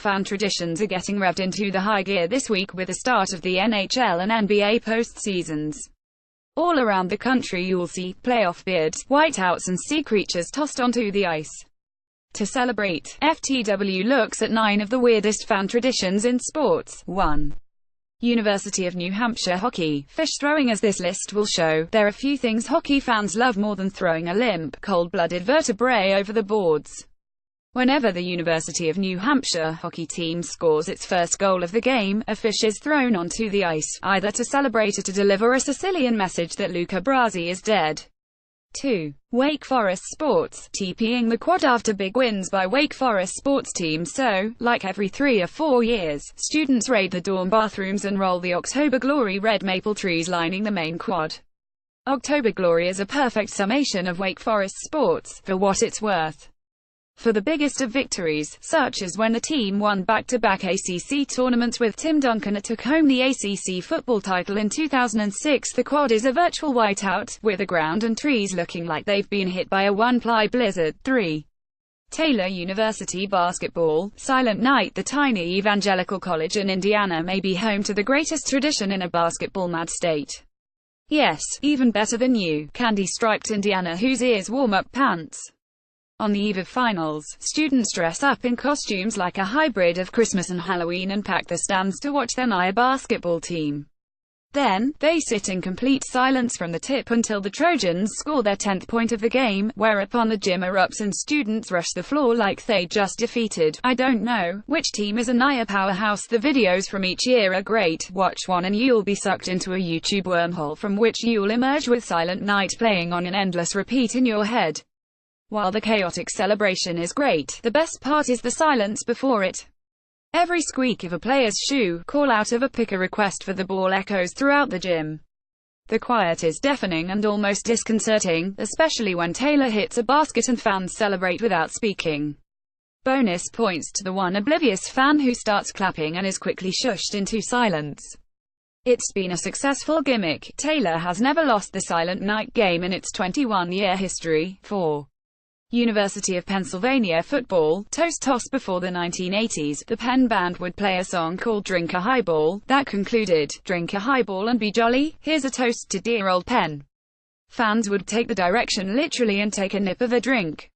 fan traditions are getting revved into the high gear this week with the start of the NHL and NBA postseasons. All around the country you'll see playoff beards, whiteouts and sea creatures tossed onto the ice. To celebrate, FTW looks at 9 of the weirdest fan traditions in sports. 1. University of New Hampshire hockey. Fish throwing. As this list will show, there are few things hockey fans love more than throwing a limp, cold-blooded vertebrae over the boards. Whenever the University of New Hampshire hockey team scores its first goal of the game, a fish is thrown onto the ice, either to celebrate or to deliver a Sicilian message that Luca Brasi is dead. 2. Wake Forest sports. TPing the quad after big wins by Wake Forest sports teams. So, like every 3 or 4 years, students raid the dorm bathrooms and roll the October Glory red maple trees lining the main quad. October Glory is a perfect summation of Wake Forest sports, for what it's worth. For the biggest of victories, such as when the team won back-to-back ACC tournaments with Tim Duncan and took home the ACC football title in 2006, the quad is a virtual whiteout, with the ground and trees looking like they've been hit by a one-ply blizzard. 3. Taylor University basketball. Silent Night. The tiny evangelical college in Indiana may be home to the greatest tradition in a basketball-mad state. Yes, even better than you, candy-striped Indiana Whose Ears warm-up pants. On the eve of finals, students dress up in costumes like a hybrid of Christmas and Halloween and pack the stands to watch their NIA basketball team. Then, they sit in complete silence from the tip until the Trojans score their 10th point of the game, whereupon the gym erupts and students rush the floor like they just defeated, I don't know, which team is a NIA powerhouse. The videos from each year are great. Watch one and you'll be sucked into a YouTube wormhole from which you'll emerge with Silent Night playing on an endless repeat in your head. While the chaotic celebration is great, the best part is the silence before it. Every squeak of a player's shoe, call out of a pick, a request for the ball echoes throughout the gym. The quiet is deafening and almost disconcerting, especially when Taylor hits a basket and fans celebrate without speaking. Bonus points to the one oblivious fan who starts clapping and is quickly shushed into silence. It's been a successful gimmick. Taylor has never lost the Silent Night game in its 21-year history. 4. University of Pennsylvania football. Toast toss. Before the 1980s, the Penn Band would play a song called Drink a Highball, that concluded, drink a highball and be jolly, here's a toast to dear old Penn. Fans would take the direction literally and take a nip of a drink.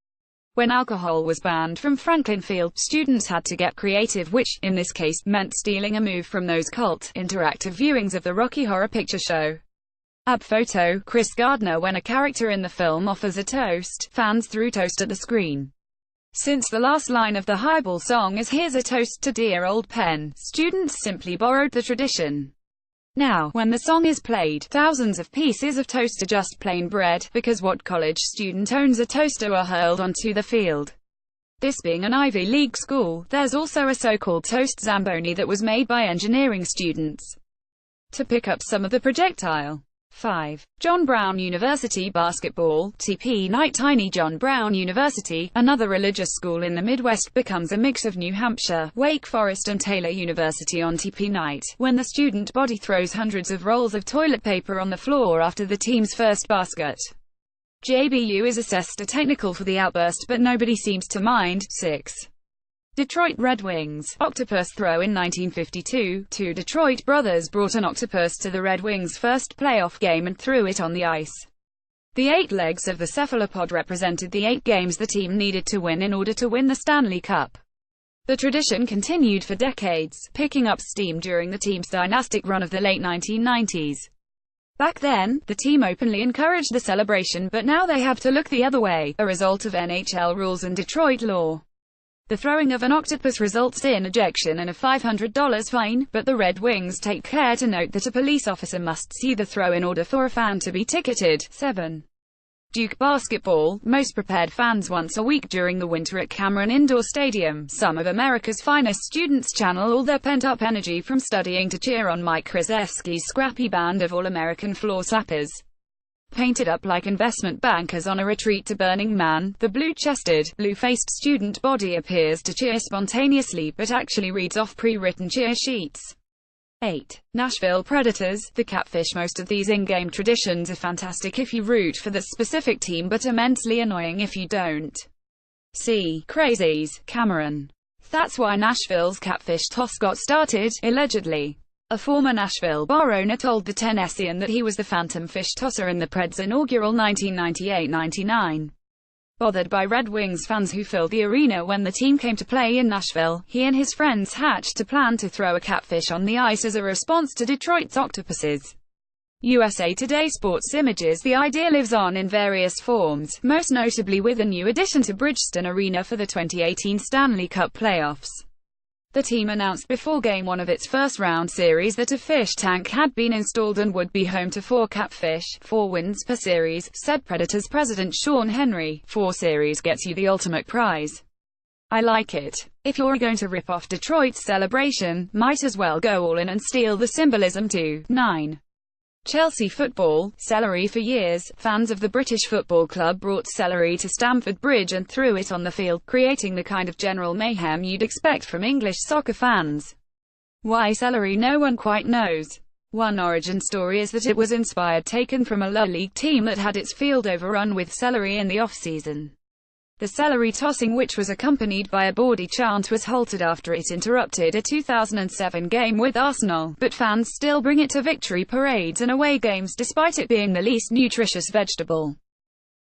When alcohol was banned from Franklin Field, students had to get creative, which, in this case, meant stealing a move from those cult, interactive viewings of the Rocky Horror Picture Show. Ab photo, Chris Gardner. When a character in the film offers a toast, fans threw toast at the screen. Since the last line of the highball song is here's a toast to dear old Penn, students simply borrowed the tradition. Now, when the song is played, thousands of pieces of toast are just plain bread, because what college student owns a toaster, are hurled onto the field. This being an Ivy League school, there's also a so-called toast Zamboni that was made by engineering students to pick up some of the projectile. 5. John Brown University basketball. TP night. Tiny John Brown University, another religious school in the Midwest, becomes a mix of New Hampshire, Wake Forest and Taylor University on TP night, when the student body throws hundreds of rolls of toilet paper on the floor after the team's first basket. JBU is assessed a technical for the outburst, but nobody seems to mind. 6. Detroit Red Wings octopus throw. In 1952, 2 Detroit brothers brought an octopus to the Red Wings' first playoff game and threw it on the ice. The 8 legs of the cephalopod represented the 8 games the team needed to win in order to win the Stanley Cup. The tradition continued for decades, picking up steam during the team's dynastic run of the late 1990s. Back then, the team openly encouraged the celebration, but now they have to look the other way, a result of NHL rules and Detroit law. The throwing of an octopus results in ejection and a $500 fine, but the Red Wings take care to note that a police officer must see the throw in order for a fan to be ticketed. 7. Duke basketball. Most prepared fans once a week during the winter at Cameron Indoor Stadium. Some of America's finest students channel all their pent-up energy from studying to cheer on Mike Krzyzewski's scrappy band of all-American floor slappers. Painted up like investment bankers on a retreat to Burning Man, the blue-chested, blue-faced student body appears to cheer spontaneously but actually reads off pre-written cheer sheets. 8. Nashville Predators. The Catfish. Most of these in-game traditions are fantastic if you root for the specific team, but immensely annoying if you don't. See Crazies, Cameron. That's why Nashville's catfish toss got started, allegedly. A former Nashville bar owner told the Tennessean that he was the phantom fish tosser in the Preds' inaugural 1998-99. Bothered by Red Wings fans who filled the arena when the team came to play in Nashville, he and his friends hatched a plan to throw a catfish on the ice as a response to Detroit's Octopuses. USA Today Sports images. The idea lives on in various forms, most notably with a new addition to Bridgestone Arena for the 2018 Stanley Cup playoffs. The team announced before Game 1 of its first-round series that a fish tank had been installed and would be home to 4 catfish, 4 wins per series, said Predators president Sean Henry. 4 series gets you the ultimate prize. I like it. If you're going to rip off Detroit's celebration, might as well go all in and steal the symbolism too. 9. Chelsea football. Celery. For years, fans of the British football club brought celery to Stamford Bridge and threw it on the field, creating the kind of general mayhem you'd expect from English soccer fans. Why celery? No one quite knows. One origin story is that it was taken from a lower league team that had its field overrun with celery in the off-season. The celery tossing, which was accompanied by a bawdy chant, was halted after it interrupted a 2007 game with Arsenal, but fans still bring it to victory parades and away games despite it being the least nutritious vegetable.